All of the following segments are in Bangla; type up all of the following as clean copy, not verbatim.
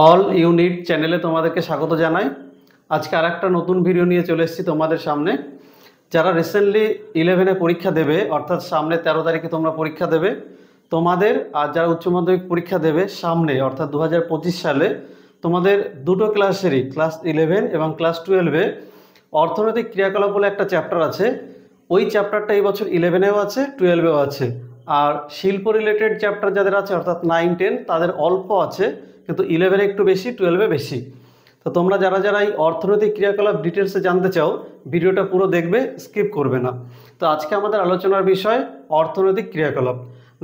অল ইউনিট চ্যানেলে তোমাদেরকে স্বাগত জানাই। আজকে আর একটা নতুন ভিডিও নিয়ে চলে এসেছি তোমাদের সামনে। যারা রিসেন্টলি 11-এ পরীক্ষা দেবে, অর্থাৎ সামনে 13 তারিখে তোমরা পরীক্ষা দেবে, তোমাদের আর যারা উচ্চ মাধ্যমিক পরীক্ষা দেবে সামনে অর্থাৎ 2025 সালে, তোমাদের দুটো ক্লাসেরই ক্লাস 11 এবং ক্লাস 12-এ অর্থনৈতিক ক্রিয়াকলাপ বলে একটা চ্যাপ্টার আছে। ওই চ্যাপ্টারটা এই বছর 11-এও আছে, 12-এও আছে। আর শিল্প রিলেটেড চ্যাপ্টার যাদের আছে অর্থাৎ 9-10 তাদের অল্প আছে, কিন্তু 11-এ একটু বেশি, 12-এ বেশি। তো তোমরা যারা যারা এই অর্থনৈতিক ক্রিয়াকলাপ ডিটেলসে জানতে চাও ভিডিওটা পুরো দেখবে, স্কিপ করবে না। তো আজকে আমাদের আলোচনার বিষয় অর্থনৈতিক ক্রিয়াকলাপ।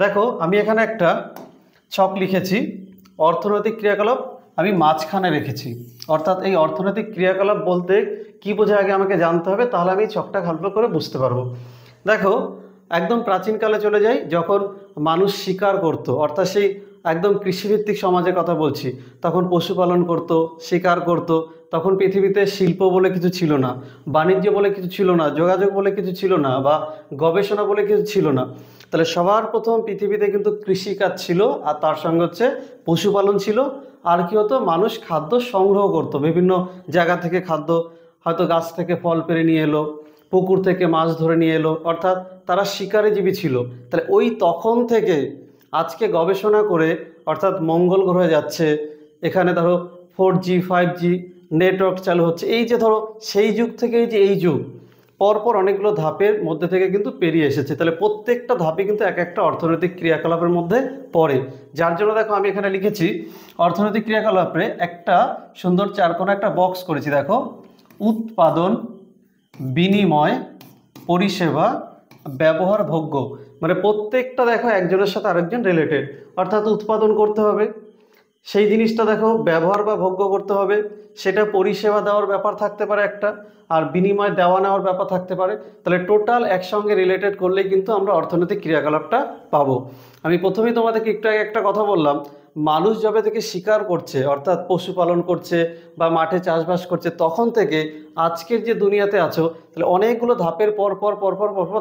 দেখো আমি এখানে একটা ছক লিখেছি, অর্থনৈতিক ক্রিয়াকলাপ আমি মাঝখানে রেখেছি। অর্থাৎ এই অর্থনৈতিক ক্রিয়াকলাপ বলতে কি বোঝায় আগে আমাকে জানতে হবে, তাহলে আমি ছকটা ভালো করে বুঝতে পারবো। দেখো একদম প্রাচীনকালে চলে যাই, যখন মানুষ শিকার করত, অর্থাৎ সেই একদম কৃষিভিত্তিক সমাজের কথা বলছি। তখন পশুপালন করত, শিকার করত। তখন পৃথিবীতে শিল্প বলে কিছু ছিল না, বাণিজ্য বলে কিছু ছিল না, যোগাযোগ বলে কিছু ছিল না, বা গবেষণা বলে কিছু ছিল না। তাহলে সবার প্রথম পৃথিবীতে কিন্তু কৃষিকাজ ছিল, আর তার সঙ্গে হচ্ছে পশুপালন ছিল। আর কি হতো, মানুষ খাদ্য সংগ্রহ করত, বিভিন্ন জায়গা থেকে খাদ্য, হয়তো গাছ থেকে ফল পেড়ে নিয়ে এলো, পুকুর থেকে মাছ ধরে নিয়ে এলো, অর্থাৎ তারা শিকারীজীবী ছিল। তাহলে ওই তখন থেকে আজকে গবেষণা করে, অর্থাৎ মঙ্গল গ্রহে যাচ্ছে, এখানে ধরো 4G 5G নেটওয়ার্ক চালু হচ্ছে, এই যে ধরো সেই যুগ থেকে এই যে এই যুগ, পরপর অনেকগুলো ধাপের মধ্যে থেকে কিন্তু পেরিয়ে এসেছে। তাহলে প্রত্যেকটা ধাপে কিন্তু এক একটা অর্থনৈতিক ক্রিয়াকলাপের মধ্যে পড়ে। যার জন্য দেখো আমি এখানে লিখেছি অর্থনৈতিক ক্রিয়াকলাপে একটা সুন্দর চারকোনা একটা বক্স করেছি। দেখো উৎপাদন, বিনিময়, পরিষেবা, ব্যবহার, ভোগ্য। মানে প্রত্যেকটা দেখো একজনের সাথে আরেকজন রিলেটেড। অর্থাৎ উৎপাদন করতে হবে, সেই জিনিসটা দেখো ব্যবহার বা ভোগ্য করতে হবে, সেটা পরিষেবা দেওয়ার ব্যাপার থাকতে পারে একটা, আর বিনিময় দেওয়া নেওয়ার ব্যাপার থাকতে পারে। তাহলে টোটাল একসঙ্গে রিলেটেড করলেই কিন্তু আমরা অর্থনৈতিক ক্রিয়াকলাপটা পাবো। আমি প্রথমেই তোমাদেরকে একটু আগে একটা কথা বললাম, মানুষ যবে থেকে শিকার করছে, অর্থাৎ পশুপালন করছে বা মাঠে চাষবাস করছে, তখন থেকে আজকের যে দুনিয়াতে আছো, তাহলে অনেকগুলো ধাপের পরপর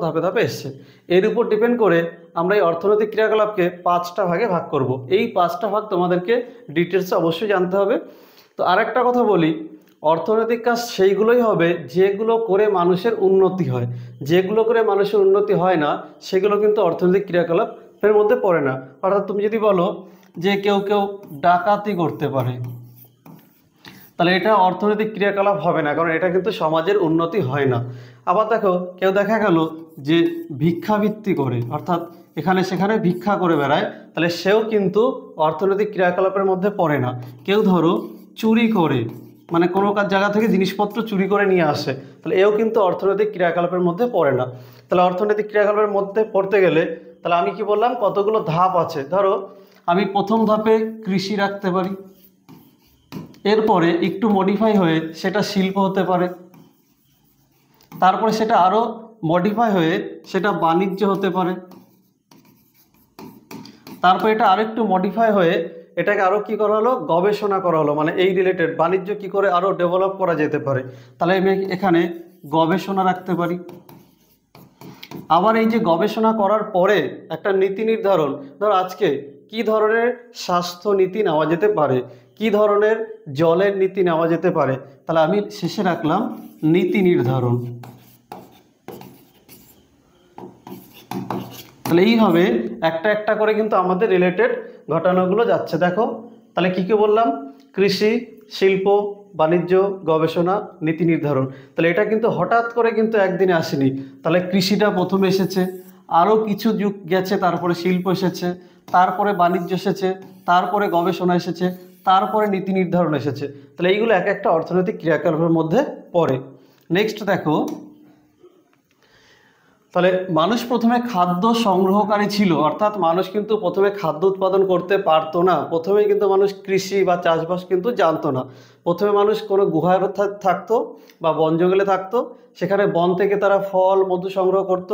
ধাপে ধাপে এসছে। এর উপর ডিপেন্ড করে আমরা এই অর্থনৈতিক ক্রিয়াকলাপকে 5টা ভাগে ভাগ করব। এই 5টা ভাগ তোমাদেরকে ডিটেলসে অবশ্যই জানতে হবে। তো আরেকটা কথা বলি, অর্থনৈতিক কাজ সেইগুলোই হবে যেগুলো করে মানুষের উন্নতি হয়। যেগুলো করে মানুষের উন্নতি হয় না সেগুলো কিন্তু অর্থনৈতিক ক্রিয়াকলাপের মধ্যে পড়ে না। অর্থাৎ তুমি যদি বলো যে কেউ কেউ ডাকাতি করতে পারে, তাহলে এটা অর্থনৈতিক ক্রিয়াকলাপ হবে না, কারণ এটা কিন্তু সমাজের উন্নতি হয় না। আবার দেখো কেউ দেখা গেল যে ভিক্ষাবৃত্তি করে, অর্থাৎ এখানে সেখানে ভিক্ষা করে বেড়ায়, তাহলে সেও কিন্তু অর্থনৈতিক ক্রিয়াকলাপের মধ্যে পড়ে না। কেউ ধরো চুরি করে, মানে কোনো জায়গা থেকে জিনিসপত্র চুরি করে নিয়ে আসে, তাহলে এও কিন্তু অর্থনৈতিক ক্রিয়াকলাপের মধ্যে পড়ে না। তাহলে অর্থনৈতিক ক্রিয়াকলাপের মধ্যে পড়তে গেলে তাহলে আমি কি বললাম, কতগুলো ধাপ আছে। ধরো আমি প্রথম ধাপে কৃষি রাখতে পারি, এরপরে একটু মডিফাই হয়ে সেটা শিল্প হতে পারে, তারপরে সেটা আরও মডিফাই হয়ে সেটা বাণিজ্য হতে পারে, তারপর এটা আরেকটু মডিফাই হয়ে এটাকে আরও কী করা হলো, গবেষণা করা হলো, মানে এই রিলেটেড বাণিজ্য কী করে আরও ডেভেলপ করা যেতে পারে। তাহলে আমি এখানে গবেষণা রাখতে পারি। আবার এই যে গবেষণা করার পরে একটা নীতি নির্ধারণ, ধর আজকে কি ধরনের স্বাস্থ্য নীতি নেওয়া যেতে পারে, কি ধরনের জলের নীতি নেওয়া যেতে পারে, তাহলে আমি শেষে রাখলাম নীতি নির্ধারণ। তাহলে এইভাবে একটা একটা করে কিন্তু আমাদের রিলেটেড ঘটনাগুলো যাচ্ছে। দেখো তাহলে কী কী বললাম, কৃষি, শিল্প, বাণিজ্য, গবেষণা, নীতি নির্ধারণ। তাহলে এটা কিন্তু হঠাৎ করে কিন্তু একদিনে আসেনি। তাহলে কৃষিটা প্রথমে এসেছে, আরও কিছু যুগ গেছে, তারপরে শিল্প এসেছে, তারপরে বাণিজ্য এসেছে, তারপরে গবেষণা এসেছে, তারপরে নীতি নির্ধারণ এসেছে। তাহলে এইগুলো এক একটা অর্থনৈতিক ক্রিয়াকলাপের মধ্যে পড়ে। নেক্সট দেখো, তাহলে মানুষ প্রথমে খাদ্য সংগ্রহকারী ছিল, অর্থাৎ মানুষ কিন্তু প্রথমে খাদ্য উৎপাদন করতে পারতো না। প্রথমে কিন্তু মানুষ কৃষি বা চাষবাস কিন্তু জানতো না। প্রথমে মানুষ কোনো গুহায় থাকতো বা বন জঙ্গলে থাকতো, সেখানে বন থেকে তারা ফল মধু সংগ্রহ করত।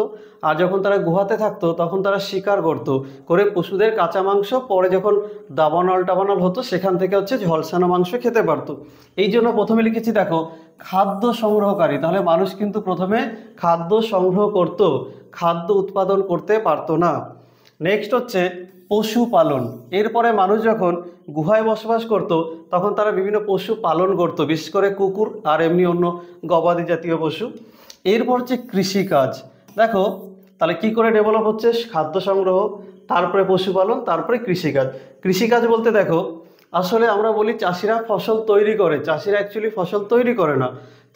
আর যখন তারা গুহাতে থাকতো তখন তারা শিকার করতো, করে পশুদের কাঁচা মাংস, পরে যখন দাবানল টাবানল হতো সেখান থেকে হচ্ছে ঝলসানো মাংস খেতে পারতো। এই জন্য প্রথমে লিখেছি দেখো খাদ্য সংগ্রহকারী। তাহলে মানুষ কিন্তু প্রথমে খাদ্য সংগ্রহ করত, খাদ্য উৎপাদন করতে পারতো না। নেক্সট হচ্ছে পশুপালন। এরপরে মানুষ যখন গুহায় বসবাস করত তখন তারা বিভিন্ন পশু পালন করত, বিশেষ করে কুকুর আর এমনি অন্য গবাদি জাতীয় পশু। এরপর হচ্ছে কৃষিকাজ। দেখো তাহলে কি করে ডেভেলপ হচ্ছে, খাদ্য সংগ্রহ, তারপরে পশুপালন, তারপরে কৃষিকাজ। কৃষিকাজ বলতে দেখো আসলে আমরা বলি চাষিরা ফসল তৈরি করে, চাষিরা অ্যাকচুয়ালি ফসল তৈরি করে না।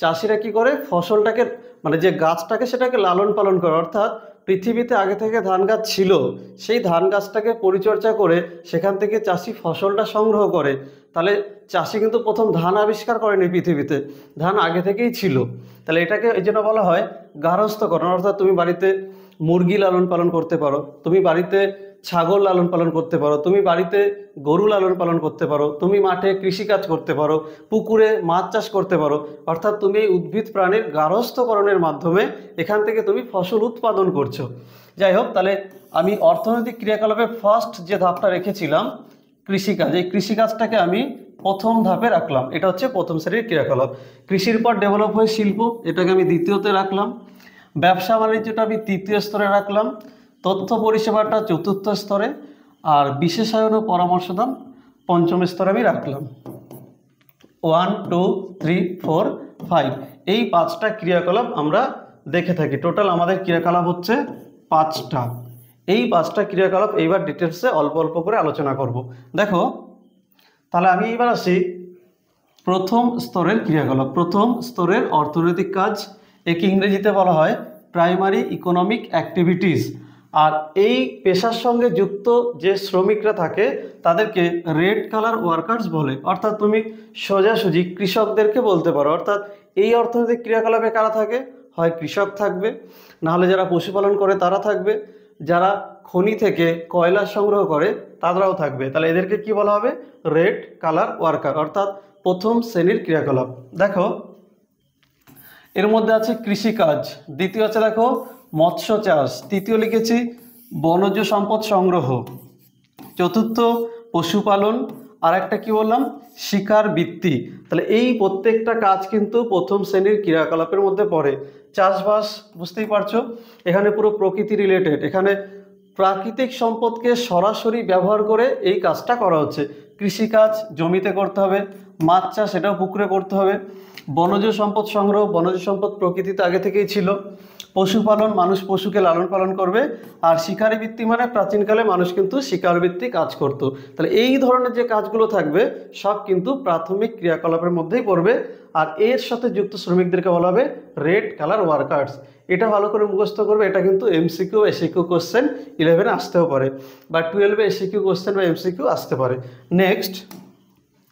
চাষিরা কি করে, ফসলটাকে মানে যে গাছটাকে সেটাকে লালন পালন করে। অর্থাৎ পৃথিবীতে আগে থেকে ধান গাছ ছিল, সেই ধান গাছটাকে পরিচর্যা করে সেখান থেকে চাষি ফসলটা সংগ্রহ করে। তাহলে চাষি কিন্তু প্রথম ধান আবিষ্কার করেনি পৃথিবীতে, ধান আগে থেকেই ছিল। তাহলে এটাকে এই জন্য বলা হয় গার্হস্থ্যকরণ। অর্থাৎ তুমি বাড়িতে মুরগি লালন পালন করতে পারো, তুমি বাড়িতে ছাগল লালন পালন করতে পারো, তুমি বাড়িতে গরু লালন পালন করতে পারো, তুমি মাঠে কৃষিকাজ করতে পারো, পুকুরে মাছ চাষ করতে পারো। অর্থাৎ তুমি এই উদ্ভিদ প্রাণীর গার্হস্থ্যকরণের মাধ্যমে এখান থেকে তুমি ফসল উৎপাদন করছো। যাই হোক, তাহলে আমি অর্থনৈতিক ক্রিয়াকলাপে ফার্স্ট যে ধাপটা রেখেছিলাম কৃষিকাজ, এই কৃষিকাজটাকে আমি প্রথম ধাপে রাখলাম। এটা হচ্ছে প্রথম শ্রেণীর ক্রিয়াকলাপ। কৃষির পর ডেভেলপ হয় শিল্প, এটাকে আমি দ্বিতীয়তে রাখলাম। ব্যবসা বাণিজ্যটা আমি তৃতীয় স্তরে রাখলাম। তথ্য পরিষেবাটা চতুর্থ স্তরে, আর বিশেষায়ন ও পরামর্শদান পঞ্চম স্তরে আমি রাখলাম। 1 2 3 4 5 এই 5টা ক্রিয়াকলাপ আমরা দেখে থাকি। টোটাল আমাদের ক্রিয়াকলাপ হচ্ছে 5টা। এই 5টা ক্রিয়াকলাপ এইবার ডিটেলসে অল্প অল্প করে আলোচনা করব। দেখো তাহলে আমি এইবার আসি প্রথম স্তরের ক্রিয়াকলাপ। প্রথম স্তরের অর্থনৈতিক কাজ, একে ইংরেজিতে বলা হয় প্রাইমারি ইকোনমিক অ্যাক্টিভিটিস। আর এই পেশার সঙ্গে যুক্ত যে শ্রমিকরা থাকে তাদেরকে রেড কালার ওয়ার্কার্স বলে। অর্থাৎ তুমি সোজাসুজি কৃষকদেরকে বলতে পারো। অর্থাৎ এই অর্থনৈতিক ক্রিয়াকলাপে কারা থাকে, হয় কৃষক থাকবে, নাহলে যারা পশুপালন করে তারা থাকবে, যারা খনি থেকে কয়লা সংগ্রহ করে তারাও থাকবে। তাহলে এদেরকে কি বলা হবে, রেড কালার ওয়ার্কার, অর্থাৎ প্রথম শ্রেণীর ক্রিয়াকলাপ। দেখো এর মধ্যে আছে কৃষিকাজ, দ্বিতীয় আছে দেখো মৎস্য চাষ, তৃতীয় লিখেছি বনজ সম্পদ সংগ্রহ, চতুর্থ পশুপালন, আর একটা কি বললাম শিকার বৃত্তি। তাহলে এই প্রত্যেকটা কাজ কিন্তু প্রথম শ্রেণীর ক্রিয়াকলাপের মধ্যে পড়ে। চাষবাস বুঝতেই পারছো, এখানে পুরো প্রকৃতি রিলেটেড, এখানে প্রাকৃতিক সম্পদকে সরাসরি ব্যবহার করে এই কাজটা করা হচ্ছে। কৃষিকাজ জমিতে করতে হবে, মাছ চাষ সেটাও পুকুরে করতে হবে, বনজ সম্পদ সংগ্রহ, বনজ সম্পদ প্রকৃতিতে আগে থেকেই ছিল, পশুপালন মানুষ পশুকে লালন পালন করবে, আর শিকারী বৃত্তি মানে প্রাচীনকালে মানুষ কিন্তু শিকার বৃত্তি কাজ করত। তাহলে এই ধরনের যে কাজগুলো থাকবে সব কিন্তু প্রাথমিক ক্রিয়াকলাপের মধ্যেই পড়বে। আর এর সাথে যুক্ত শ্রমিকদেরকে বলা হবে রেড কালার ওয়ার্কার্স। এটা ভালো করে মুখস্থ করবে, এটা কিন্তু এমসিকিউ এসিকিউ কোশ্চেন 11-এ আসতেও পারে, বা 12-এ এসিকিউ কোশ্চেন বা এমসিকিউ আসতে পারে। নেক্সট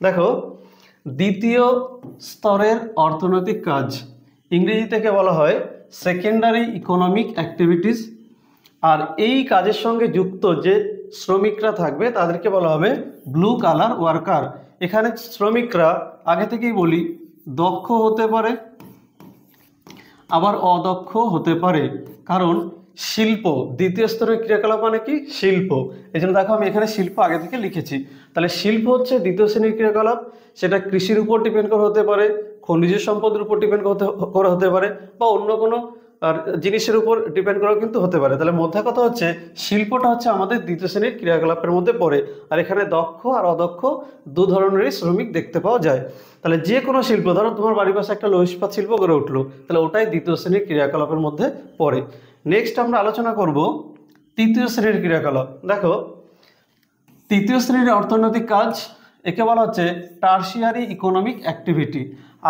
দেখো দ্বিতীয় স্তরের অর্থনৈতিক কাজ, ইংরেজি থেকে বলা হয় সেকেন্ডারি ইকোনমিক অ্যাক্টিভিটিস। আর এই কাজের সঙ্গে যুক্ত যে শ্রমিকরা থাকবে তাদেরকে বলা হবে ব্লু কালার ওয়ার্কার। এখানে শ্রমিকরা আগে থেকেই বলি দক্ষ হতে পারে, আবার অদক্ষ হতে পারে। কারণ শিল্প দ্বিতীয় স্তরের ক্রিয়াকলাপ মানে কি, শিল্প। এই জন্য দেখো আমি এখানে শিল্প আগে থেকে লিখেছি। তাহলে শিল্প হচ্ছে দ্বিতীয় শ্রেণীর ক্রিয়াকলাপ, সেটা কৃষির উপর ডিপেন্ড করে হতে পারে, খনিজ সম্পদের উপর ডিপেন্ড করে হতে পারে, বা অন্য কোনো জিনিসের উপর ডিপেন্ড করেও কিন্তু হতে পারে। তাহলে মধ্যে কথা হচ্ছে শিল্পটা হচ্ছে আমাদের দ্বিতীয় শ্রেণীর ক্রিয়াকলাপের মধ্যে পড়ে। আর এখানে দক্ষ আর অদক্ষ দু ধরনেরই শ্রমিক দেখতে পাওয়া যায়। তাহলে যে কোনো শিল্প, ধরো তোমার বাড়ির পাশে একটা লৌহ ইস্পাত শিল্প গড়ে উঠলো, তাহলে ওটাই দ্বিতীয় শ্রেণীর ক্রিয়াকলাপের মধ্যে পড়ে। নেক্সট আমরা আলোচনা করব তৃতীয় শ্রেণীর ক্রিয়াকলাপ। দেখো তৃতীয় শ্রেণীর অর্থনৈতিক কাজ, একে বলা হচ্ছে টার্সিয়ারি ইকোনমিক অ্যাক্টিভিটি।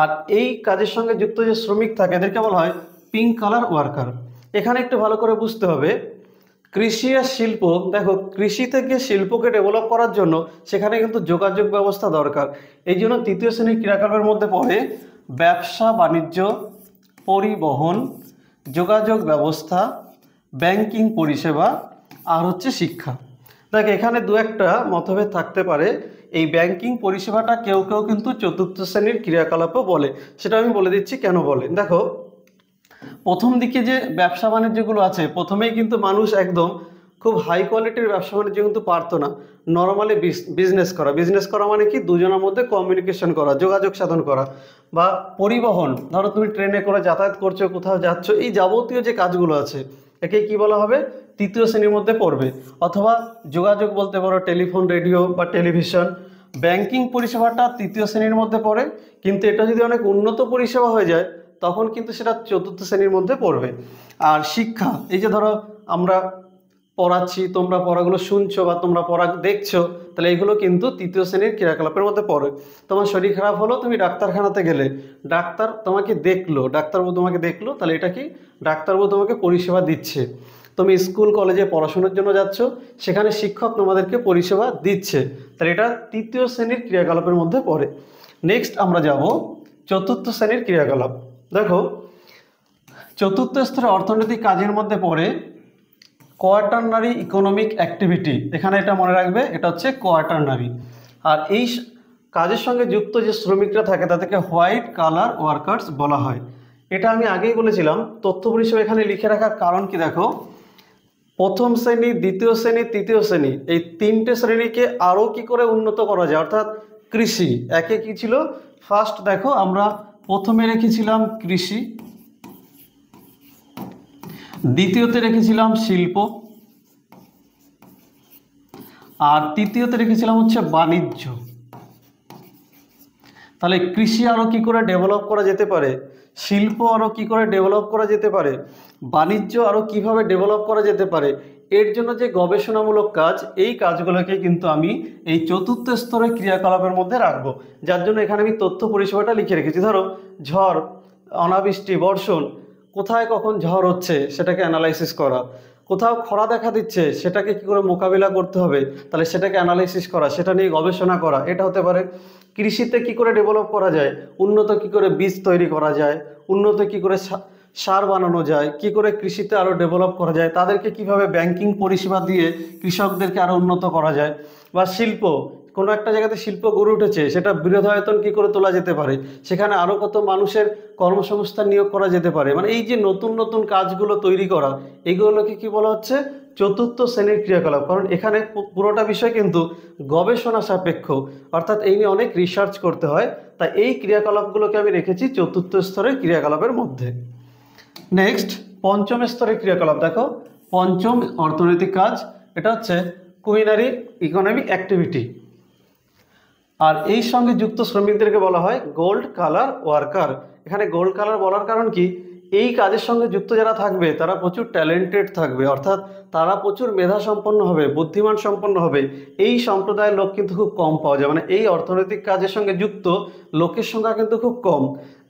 আর এই কাজের সঙ্গে যুক্ত যে শ্রমিক থাকে এদেরকে বলা হয় পিঙ্ক কালার ওয়ার্কার। এখানে একটু ভালো করে বুঝতে হবে কৃষি আর শিল্প। দেখো কৃষি থেকে শিল্পকে ডেভেলপ করার জন্য সেখানে কিন্তু যোগাযোগ ব্যবস্থা দরকার। এই জন্য তৃতীয় শ্রেণীর ক্রিয়াকলাপের মধ্যে পড়ে ব্যবসা বাণিজ্য, পরিবহন, যোগাযোগ ব্যবস্থা, ব্যাংকিং পরিষেবা, আর হচ্ছে শিক্ষা। দেখ এখানে দু একটা মতভেদ থাকতে পারে। এই ব্যাংকিং পরিষেবাটা কেউ কেউ কিন্তু চতুর্থ শ্রেণীর ক্রিয়াকলাপও বলে, সেটা আমি বলে দিচ্ছি কেন বলে। দেখো প্রথম দিকে যে ব্যবসা বাণিজ্যগুলো আছে প্রথমেই কিন্তু মানুষ একদম খুব হাই কোয়ালিটির ব্যবসা বাণিজ্য কিন্তু পারতো না। নর্মালি বিজনেস করা মানে কি দুজনের মধ্যে কমিউনিকেশন করা, যোগাযোগ সাধন করা, বা পরিবহন, ধরো তুমি ট্রেনে করে যাতায়াত করছো, কোথাও যাচ্ছ, এই যাবতীয় যে কাজগুলো আছে একে কি বলা হবে, তৃতীয় শ্রেণীর মধ্যে পড়বে। অথবা যোগাযোগ বলতে পারো, টেলিফোন, রেডিও বা টেলিভিশন। ব্যাংকিং পরিষেবাটা তৃতীয় শ্রেণীর মধ্যে পড়ে, কিন্তু এটা যদি অনেক উন্নত পরিষেবা হয়ে যায় তখন কিন্তু সেটা চতুর্থ শ্রেণীর মধ্যে পড়বে। আর শিক্ষা, এই যে ধরো আমরা পড়াচ্ছি, তোমরা পড়াগুলো শুনছো বা তোমরা পড়া দেখছো, তাহলে এইগুলো কিন্তু তৃতীয় শ্রেণীর ক্রিয়াকলাপের মধ্যে পড়ে। তোমার শরীর খারাপ হলো, তুমি ডাক্তারখানাতে গেলে, ডাক্তার তোমাকে দেখলো, ডাক্তারবাবু তোমাকে দেখলো, তাহলে এটা কি, ডাক্তারবাবু তোমাকে পরিষেবা দিচ্ছে। তুমি স্কুল কলেজে পড়াশোনার জন্য যাচ্ছ, সেখানে শিক্ষক তোমাদেরকে পরিষেবা দিচ্ছে, তাহলে এটা তৃতীয় শ্রেণীর ক্রিয়াকলাপের মধ্যে পড়ে। নেক্সট আমরা যাব চতুর্থ শ্রেণীর ক্রিয়াকলাপ। দেখো, চতুর্থ স্তরের অর্থনৈতিক কাজের মধ্যে পড়ে কোয়াটারনারি ইকোনমিক অ্যাক্টিভিটি। এখানে এটা মনে রাখবে, এটা হচ্ছে কোয়াটারনারি। আর এই কাজের সঙ্গে যুক্ত যে শ্রমিকরা থাকে তাদেরকে হোয়াইট কালার ওয়ার্কার্স বলা হয়। এটা আমি আগেই বলেছিলাম, তথ্য পরিষেবা এখানে লিখে রাখার কারণ কি, দেখো প্রথম শ্রেণী, দ্বিতীয় শ্রেণী, তৃতীয় শ্রেণী, এই তিনটে শ্রেণীকে আরও কি করে উন্নত করা যায়, অর্থাৎ কৃষি একে কি ছিল, ফার্স্ট দেখো আমরা প্রথমে রেখেছিলাম কৃষি, দ্বিতীয়তে রেখেছিলাম শিল্প, আর তৃতীয়তে রেখেছিলাম হচ্ছে বাণিজ্য। তাহলে কৃষি আরও কি করে ডেভেলপ করা যেতে পারে, শিল্প আরও কি করে ডেভেলপ করা যেতে পারে, বাণিজ্য আরও কিভাবে ডেভেলপ করা যেতে পারে, এর জন্য যে গবেষণামূলক কাজ, এই কাজগুলোকে কিন্তু আমি এই চতুর্থ স্তরের ক্রিয়াকলাপের মধ্যে রাখবো। যার জন্য এখানে আমি তথ্য পরিষেবাটা লিখে রেখেছি। ধরো ঝড়, অনাবৃষ্টি, বর্ষণ, কোথায় কখন ঝড় হচ্ছে সেটাকে অ্যানালাইসিস করা, কোথাও খরা দেখা দিচ্ছে সেটাকে কি করে মোকাবিলা করতে হবে, তাহলে সেটাকে অ্যানালাইসিস করা, সেটা নিয়ে গবেষণা করা, এটা হতে পারে। কৃষিতে কি করে ডেভেলপ করা যায়, উন্নত কি করে বীজ তৈরি করা যায়, উন্নত কি করে সার বানানো যায়, কি করে কৃষিতে আরও ডেভেলপ করা যায়, তাদেরকে কিভাবে ব্যাংকিং পরিষেবা দিয়ে কৃষকদেরকে আরও উন্নত করা যায়। বা শিল্প, কোনো একটা জায়গাতে শিল্প গড়ে উঠেছে, সেটা বৃহদায়তন কি করে তোলা যেতে পারে, সেখানে আরও কত মানুষের কর্মসংস্থান নিয়োগ করা যেতে পারে। মানে এই যে নতুন নতুন কাজগুলো তৈরি করা, এগুলোকে কি বলা হচ্ছে, চতুর্থ শ্রেণীর ক্রিয়াকলাপ। কারণ এখানে পুরোটা বিষয় কিন্তু গবেষণা সাপেক্ষ, অর্থাৎ এই নিয়ে অনেক রিসার্চ করতে হয়, তাই এই ক্রিয়াকলাপগুলোকে আমি রেখেছি চতুর্থ স্তরের ক্রিয়াকলাপের মধ্যে। নেক্সট পঞ্চম স্তরের ক্রিয়াকলাপ। দেখো পঞ্চম অর্থনৈতিক কাজ, এটা হচ্ছে কুইনারি ইকোনমিক অ্যাক্টিভিটি। আর এই সঙ্গে যুক্ত শ্রমিকদেরকে বলা হয় গোল্ড কালার ওয়ার্কার। এখানে গোল্ড কালার বলার কারণ কি, এই কাজের সঙ্গে যুক্ত যারা থাকবে তারা প্রচুর ট্যালেন্টেড থাকবে, অর্থাৎ তারা প্রচুর মেধা সম্পন্ন হবে, বুদ্ধিমান সম্পন্ন হবে। এই সম্প্রদায়ের লোক কিন্তু খুব কম পাওয়া যায়, মানে এই অর্থনৈতিক কাজের সঙ্গে যুক্ত লোকের সংখ্যা কিন্তু খুব কম।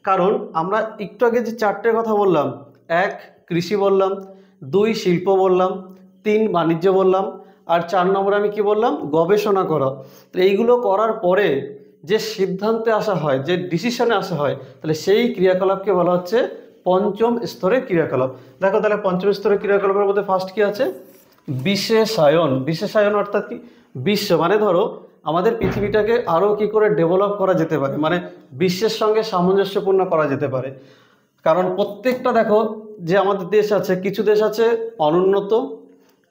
কারণ আমরা একটু আগে যে চারটে কথা বললাম, 1 কৃষি বললাম, 2 শিল্প বললাম, 3 বাণিজ্য বললাম, আর 4 নম্বরে আমি কি বললাম, গবেষণা করা। তো এইগুলো করার পরে যে সিদ্ধান্তে আসা হয়, যে ডিসিশনে আসা হয়, তাহলে সেই ক্রিয়াকলাপকে বলা হচ্ছে পঞ্চম স্তরের ক্রিয়াকলাপ। দেখো তাহলে পঞ্চম স্তরের ক্রিয়াকলাপের মধ্যে ফার্স্ট কি আছে, বিশেষায়ন। বিশেষায়ন অর্থাৎ কি, বিশ্ব মানে ধরো আমাদের পৃথিবীটাকে আরও কি করে ডেভেলপ করা যেতে পারে, মানে বিশ্বের সঙ্গে সামঞ্জস্যপূর্ণ করা যেতে পারে। কারণ প্রত্যেকটা দেখো যে আমাদের দেশ আছে, কিছু দেশ আছে অনুন্নত,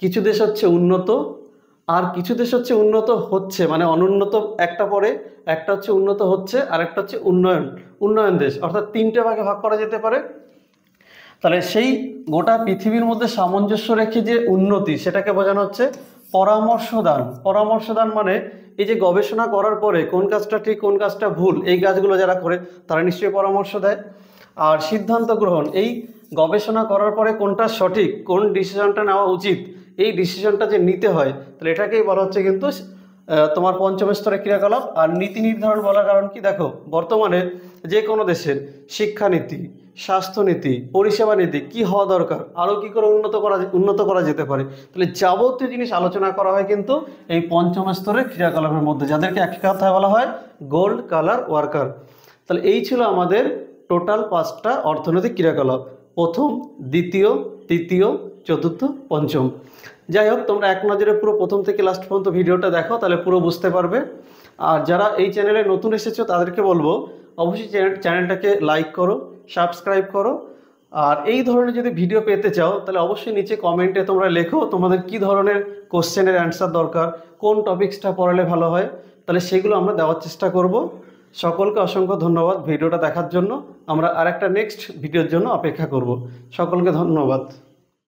কিছু দেশ হচ্ছে উন্নত, আর কিছু দেশ হচ্ছে উন্নত হচ্ছে, মানে অনুন্নত একটা পরে, একটা হচ্ছে উন্নত হচ্ছে, আর একটা হচ্ছে উন্নয়ন দেশ, অর্থাৎ 3টে ভাগে ভাগ করা যেতে পারে। তাহলে সেই গোটা পৃথিবীর মধ্যে সামঞ্জস্য রেখে যে উন্নতি, সেটাকে বোঝানো হচ্ছে পরামর্শদান। পরামর্শদান মানে এই যে গবেষণা করার পরে কোন কাজটা ঠিক কোন কাজটা ভুল, এই কাজগুলো যারা করে তারা নিশ্চয়ই পরামর্শ দেয়। আর সিদ্ধান্ত গ্রহণ, এই গবেষণা করার পরে কোনটা সঠিক, কোন ডিসিশনটা নেওয়া উচিত, এই ডিসিশনটা যে নিতে হয়, তাহলে এটাকেই বলা হচ্ছে কিন্তু তোমার পঞ্চম স্তরের ক্রিয়াকলাপ। আর নীতি নির্ধারণ বলার কারণ কি, দেখো বর্তমানে যে কোনো দেশের শিক্ষানীতি, স্বাস্থ্যনীতি, পরিষেবা নীতি কি হওয়া দরকার, আরও কী করে উন্নত করা যেতে পারে, তাহলে যাবতীয় জিনিস আলোচনা করা হয় কিন্তু এই পঞ্চম স্তরের ক্রিয়াকলাপের মধ্যে, যাদেরকে এক কথায় বলা হয় গোল্ড কালার ওয়ার্কার। তাহলে এই ছিল আমাদের টোটাল 5টা অর্থনৈতিক ক্রিয়াকলাপ, প্রথম, দ্বিতীয়, তৃতীয়, চতুর্থ, পঞ্চম। যাই হোক, তোমরা এক নজরে পুরো প্রথম থেকে লাস্ট পর্যন্ত ভিডিওটা দেখো, তাহলে পুরো বুঝতে পারবে। আর যারা এই চ্যানেলে নতুন এসেছো তাদেরকে বলবো অবশ্যই চ্যানেলটাকে লাইক করো, সাবস্ক্রাইব করো। আর এই ধরনের যদি ভিডিও পেতে চাও তাহলে অবশ্যই নিচে কমেন্টে তোমরা লেখো তোমাদের কি ধরনের কোশ্চেনের অ্যান্সার দরকার, কোন টপিক্সটা পড়ালে ভালো হয়, তাহলে সেগুলো আমরা দেওয়ার চেষ্টা করব। সকলকে অসংখ্য ধন্যবাদ ভিডিওটা দেখার জন্য। আমরা আরেকটা নেক্সট ভিডিওর জন্য অপেক্ষা করব। সকলকে ধন্যবাদ।